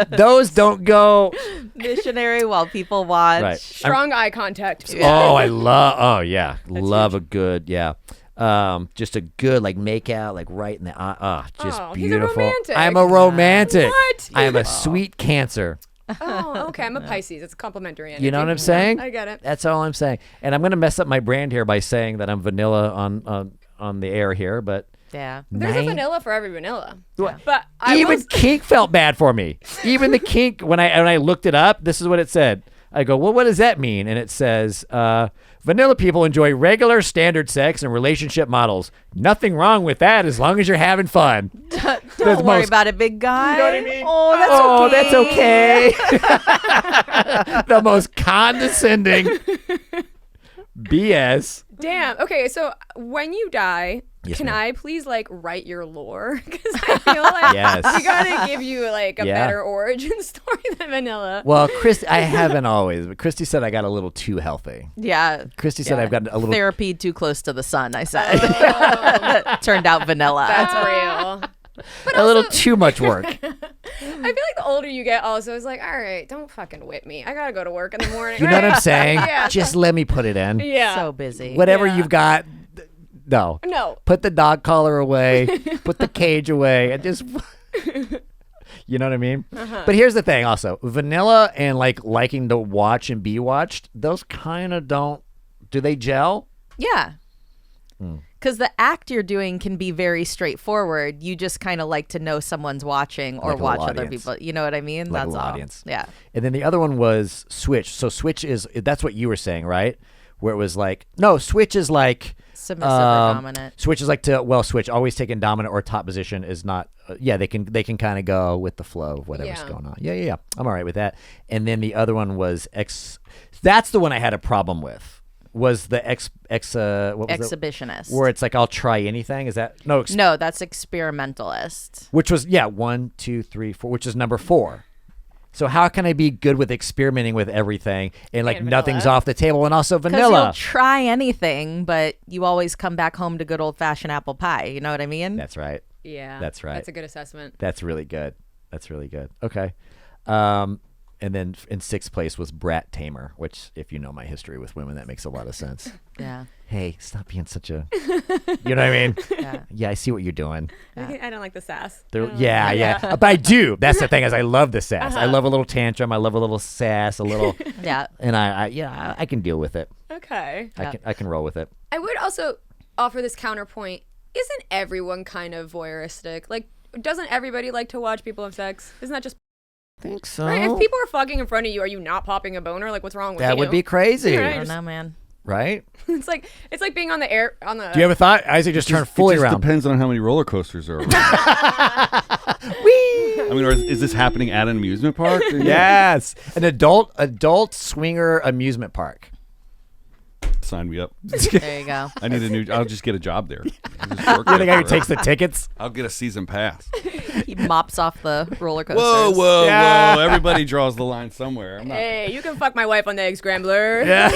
Those don't go. Missionary while people watch. Right. Strong eye contact. Oh, I love. Oh, yeah. Love a good. Yeah. Just a good like make out like right in the eye. Just he's a beautiful. romantic. I'm a romantic. What? I am a sweet Cancer. Oh, okay. I'm a Pisces. It's complimentary energy. You know what I'm saying? I get it. That's all I'm saying. And I'm gonna mess up my brand here by saying that I'm vanilla on the air here, but Yeah. There's a vanilla for every vanilla. Yeah. But even kink felt bad for me. Even the kink when I looked it up, this is what it said. I go, well, what does that mean? And it says, vanilla people enjoy regular standard sex and relationship models. Nothing wrong with that as long as you're having fun. Don't worry about it, big guy. You know what I mean? Oh, that's okay. That's okay. The most condescending BS. damn. Okay, so when you die, Yes, can ma'am. I please like write your lore? Because I feel like Yes. we gotta give you like a Yeah. better origin story than vanilla. Well, I haven't always, but Kristie said I got a little too healthy. Yeah. Kristie said I've got a little. Therapy too close to the sun, I said. Turned out vanilla. That's real. a little too much work. I feel like the older you get, also, it's like, all right, don't fucking whip me. I gotta go to work in the morning. You know what I'm saying? Yeah. Just let me put it in. Yeah. So busy. Whatever Yeah. you've got. No. No. Put the dog collar away. Put the cage away. And just. You know what I mean? But here's the thing also. Vanilla and like liking to watch and be watched, those kind of don't. Do they gel? Yeah. Because the act you're doing can be very straightforward. You just kind of like to know someone's watching or Like a watch little other audience. people. You know what I mean? Like a That's little all. audience. Yeah. And then the other one was Switch. So Switch that's what you were saying, right? Where it was like, no, Switch is like. Submissive or dominant. Switch is like Switch always taking dominant or top position is not. They can kind of go with the flow of whatever's Yeah. going on. Yeah. I'm all right with that. And then the other one was That's the one I had a problem with. Was the what was it? Exhibitionist. Where it's like I'll try anything. Is that no? No, that's experimentalist. Which was 1, 2, 3, 4. Which is number 4. So how can I be good with experimenting with everything and like And nothing's vanilla. off the table and also Because vanilla? you'll try anything, but you always come back home to good old fashioned apple pie. You know what I mean? That's right. Yeah. That's right. That's a good assessment. That's really good. Okay. And then in 6th place was Brat Tamer, which if you know my history with women, that makes a lot of sense. Yeah. Hey, stop being such a. You know what I mean? Yeah. Yeah, I see what you're doing. I don't like the sass. Yeah. But I do. That's the thing is I love the sass. I love a little tantrum. I love a little sass. A little. Yeah. And I can deal with it. Okay. I can roll with it. I would also offer this counterpoint. Isn't everyone kind of voyeuristic? Like, doesn't everybody like to watch people have sex? Isn't that just I think so. right? If people are fucking in front of you, are you not popping a boner? Like, what's wrong with you? That would be crazy, Right. I don't know, man. right? It's like being on the air on the. Do you ever thought Isaac just turned fully it just around? depends on how many roller coasters are around. I mean, is this happening at an amusement park? Yes, an adult swinger amusement park. Sign me up. There you go. I need I'll just get a job there. I'll just work You're the there guy who forever. takes the tickets. I'll get a season pass. He mops off the roller coasters. Whoa! Yeah. Everybody draws the line somewhere. I'm not. Hey, you can fuck my wife on the egg scrambler. Yeah,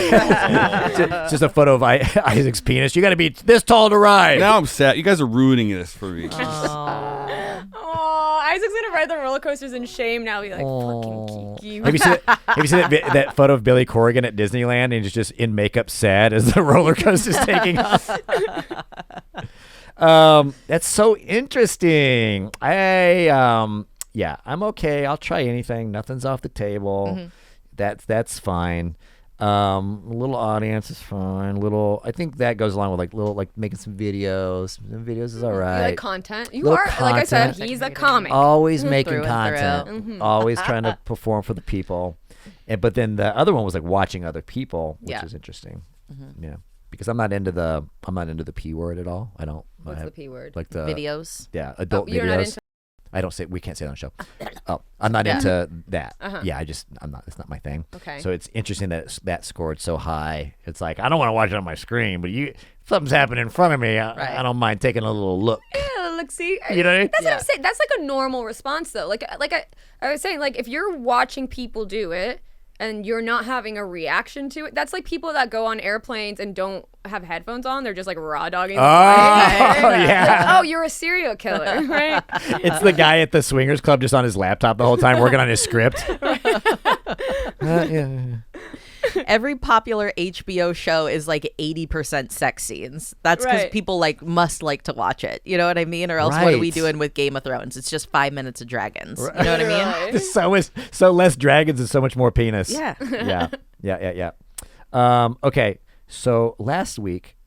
it's just a photo of Isaac's penis. You got to be this tall to ride. Now I'm sad. You guys are ruining this for me. Oh, Isaac's gonna ride the roller coasters in shame now. Be like, fucking Kiki. Have you seen that photo of Billy Corrigan at Disneyland and he's just in makeup sad as the roller coaster's taking off? That's so interesting. I'm okay. I'll try anything. Nothing's off the table. That's fine. A little audience is fine. I think that goes along with like making some videos. Some videos is all right. You like content. You Little are, like I said, content. he's a comic. Always making Through and content. through. Always trying to perform for the people. But then the other one was like watching other people, which is interesting. Yeah. Because I'm not into the P word at all. I don't. What's the P word? Like the Videos. Yeah, adult you're videos. not into- I don't say, we can't say that on the show. Oh, I'm not into that. Yeah, I'm not, it's not my thing. Okay. So it's interesting that that scored so high. It's like, I don't want to watch it on my screen, but if something's happening in front of me, I don't mind taking a little look. Yeah, look, see, You know what I mean? that's what I'm saying. That's like a normal response, though. Like I was saying, like if you're watching people do it and you're not having a reaction to it, that's like people that go on airplanes and don't have headphones on. They're just like raw dogging. Oh, yeah. Like, oh, you're a serial killer, right? It's the guy at the swingers club just on his laptop the whole time working on his script. Yeah. Every popular HBO show is like 80% sex scenes. That's because Right. people must like to watch it. You know what I mean? Or else what are we Right. doing with Game of Thrones? It's just 5 minutes of dragons. You know what I mean? Right. So less dragons and so much more penis. Yeah. Yeah. Okay. So last week,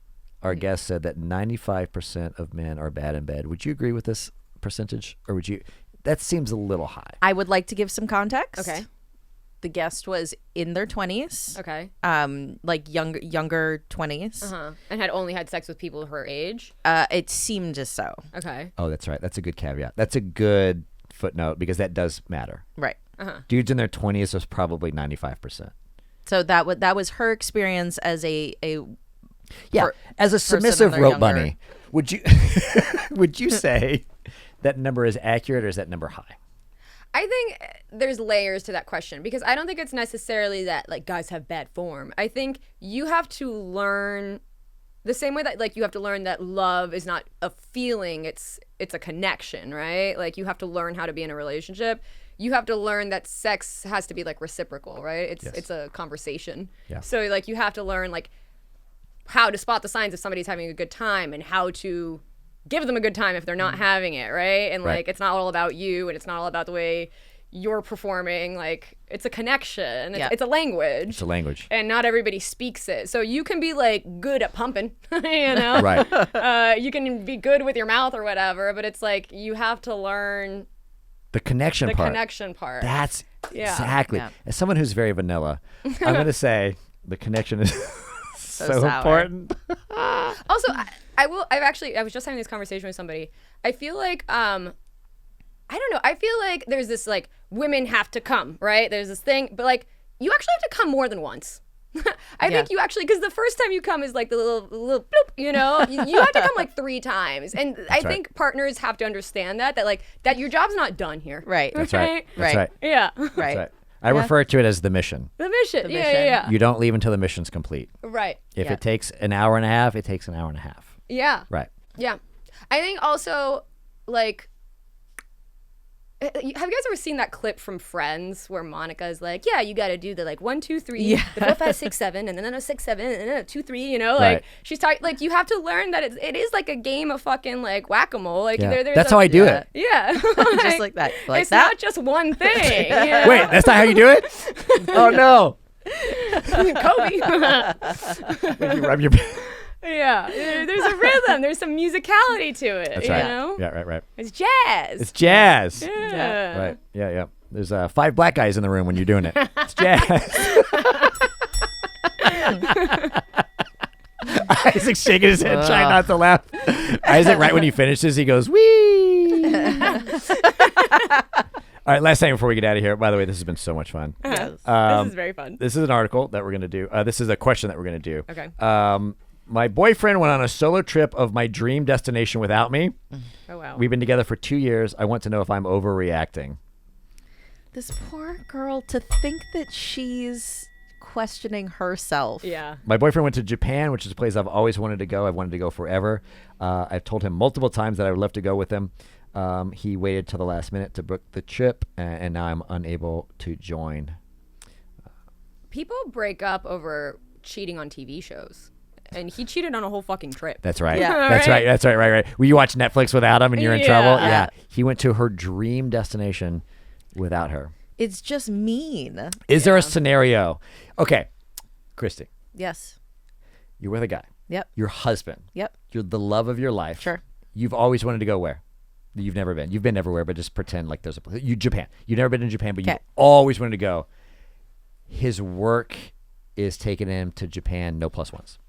our guest said that 95% of men are bad in bed. Would you agree with this percentage, or would you? That seems a little high. I would like to give some context. Okay. The guest was in their 20s. Okay. Like younger 20s. And had only had sex with people her age. It seemed as so. Okay. Oh, that's right. That's a good caveat. That's a good footnote because that does matter. Right. Dudes in their 20s is probably 95%. So that was her experience as a Yeah, as a submissive they're rope younger. bunny, would you say that number is accurate, or is that number high? I think there's layers to that question because I don't think it's necessarily that like guys have bad form. I think you have to learn the same way that like you have to learn that love is not a feeling, it's a connection, right? Like you have to learn how to be in a relationship. You have to learn that sex has to be like reciprocal, right? It's a conversation. Yeah. So like you have to learn like how to spot the signs if somebody's having a good time and how to give them a good time if they're not having it, right? And Right. like it's not all about you and it's not all about the way you're performing. Like it's a connection. It's a language. It's a language. And not everybody speaks it. So you can be like good at pumping, you know? Right. You can be good with your mouth or whatever, but it's like you have to learn The connection the part. connection part. That's Yeah. exactly. Yeah. As someone who's very vanilla, I'm going to say the connection is so sour. important. Also, I was just having this conversation with somebody. I feel like I don't know. I feel like there's this like women have to come, right? There's this thing, but like you actually have to come more than once. I think you actually, because the first time you come is like the little bloop, you know. You have to come like 3 times, and I think partners have to understand that like that your job's not done here. Right. That's right. That's right. Yeah. That's Right. right. I refer to it as the mission. The mission. The Yeah, mission. yeah. You don't leave until the mission's complete. Right. If Yeah. it takes an hour and a half, it takes an hour and a half. Yeah. Right. Yeah. I think also, like, have you guys ever seen that clip from Friends where Monica is like, yeah, you got to do the like 1, 2, 3, Yeah. the 4, 5, 6, 7, and then a 6, 7, and then a 2, 3, you know? Like, Right. she's talking, like, you have to learn that it is like a game of fucking, like, whack-a-mole. Like, Yeah. there's That's a- how I do it. Yeah. Just like that. Like it's that. not just one thing. You know? Wait, that's not how you do it? Oh, no. Kobe. When you rub your... Yeah. There's a rhythm. There's some musicality to it. That's you right. know? Yeah, right. It's jazz. It's jazz. yeah. Right. Yeah. There's 5 black guys in the room when you're doing it. It's jazz. Isaac's shaking his head, trying not to laugh. Isaac, right when he finishes, he goes, wee. All right, last thing before we get out of here. By the way, this has been so much fun. Yes. This is very fun. This is an article that we're going to do. This is a question that we're going to do. Okay. My boyfriend went on a solo trip of my dream destination without me. Oh, wow. We've been together for 2 years. I want to know if I'm overreacting. This poor girl, to think that she's questioning herself. Yeah. My boyfriend went to Japan, which is a place I've always wanted to go. I've wanted to go forever. I've told him multiple times that I would love to go with him. He waited till the last minute to book the trip, and now I'm unable to join. People break up over cheating on TV shows. And he cheated on a whole fucking trip. That's right. Yeah. That's right. That's right. Will you watch Netflix without him and you're in Yeah. trouble? Yeah. He went to her dream destination without her. It's just mean. Is there a scenario? Okay. Kristie, Yes. you're with a guy. Yep. Your husband. Yep. You're the love of your life. Sure. You've always wanted to go where? You've never been. You've been everywhere, but just pretend like there's Japan. You've never been in Japan, but you've always wanted to go. His work is taking him to Japan, no plus ones.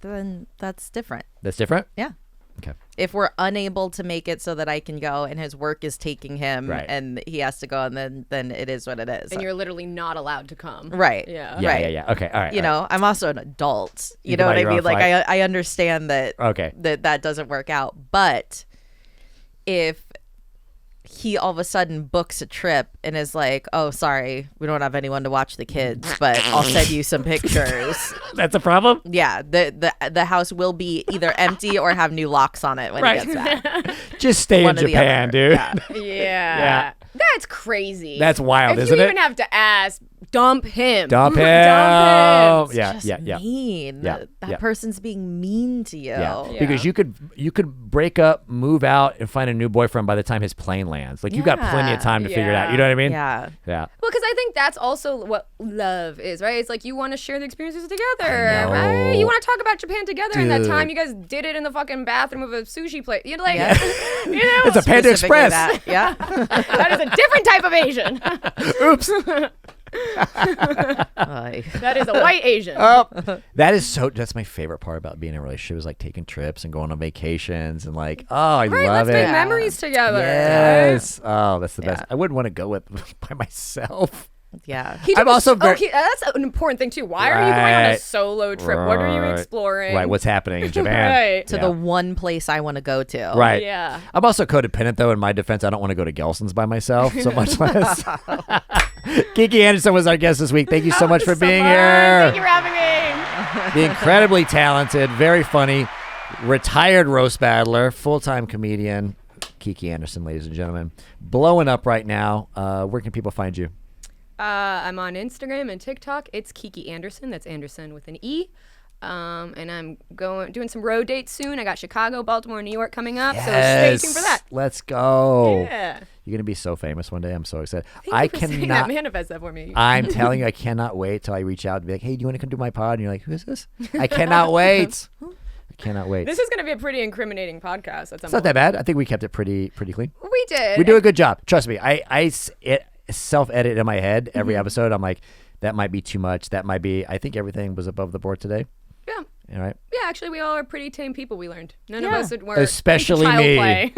Then that's different. That's different? Yeah. Okay. If we're unable to make it so that I can go and his work is taking him and he has to go, and then it is what it is. And you're literally not allowed to come. Right. Yeah. Yeah. Okay. All right. You know, I'm also an adult. You You know can what buy I your own mean? Like flight. I understand that that doesn't work out. But if he all of a sudden books a trip and is like, "Oh, sorry, we don't have anyone to watch the kids, but I'll send you some pictures." That's a problem? Yeah, the house will be either empty or have new locks on it when he gets back. Just stay One in or the Japan, other. dude. Yeah. Yeah. That's crazy. That's wild, if isn't you it? even have to ask, dump him. Dump him. Dump him. Yeah, Just yeah. mean. Yeah, That yeah. person's being mean to you. Yeah. Yeah. Because you could break up, move out, and find a new boyfriend by the time his plane lands. Like, you've got plenty of time to figure it out. You know what I mean? Yeah. Yeah. Well, because I think that's also what love is, right? It's like you want to share the experiences together, I know. right? You want to talk about Japan together, and that Dude. time you guys did it in the fucking bathroom of a sushi place. You're like, Yeah. you know, It's a Panda Specifically Express. that. Yeah. that is a different type of Asian. Oops. That is a white Asian. That's my favorite part about being in a relationship is like taking trips and going on vacations and like, oh, I right, love let's it. make memories together. Yes. Oh, that's the best. Yeah. I wouldn't want to go with by myself. Yeah. I'm also very. that's an important thing too. Why are you going on a Right. solo trip? What are you Right. exploring? Right. What's happening in Japan? Right. To Yeah. the one place I want to go to. Right. Yeah. I'm also codependent, though. In my defense, I don't want to go to Gelson's by myself, so much less. Kiki Andersen was our guest this week. Thank you so much for being here. Thank you for having me. The incredibly talented, very funny, retired roast battler, full-time comedian, Kiki Andersen, ladies and gentlemen. Blowing up right now. Where can people find you? I'm on Instagram and TikTok. It's Kiki Andersen. That's Andersen with an E. And I'm doing some road dates soon. I got Chicago, Baltimore, New York coming up. So stay tuned for that. Let's go. Yeah. You're gonna be so famous one day. I'm so excited. Thank you for saying that. Manifest that for me. I'm telling you, I cannot wait till I reach out and be like, "Hey, do you want to come do my pod?" And you're like, "Who is this?" I cannot wait. I cannot wait. This is going to be a pretty incriminating podcast. It's not that bad. I think we kept it pretty clean. We did. We do a good job. Trust me. I self-edit in my head every episode. I'm like, that might be too much. That might be. I think everything was above the board today. Yeah. All right. Yeah, actually, we all are pretty tame people, we learned. None of us were Especially child me. play.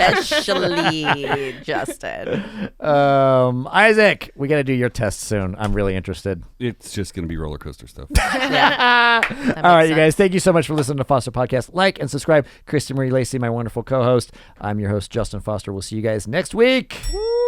Especially Justin. Isaac, we got to do your test soon. I'm really interested. It's just going to be roller coaster stuff. That All right, makes you guys, sense. thank you so much for listening to Foster Podcast. Like and subscribe. Kristie Marie Lacey, my wonderful co-host. I'm your host, Justin Foster. We'll see you guys next week. Woo!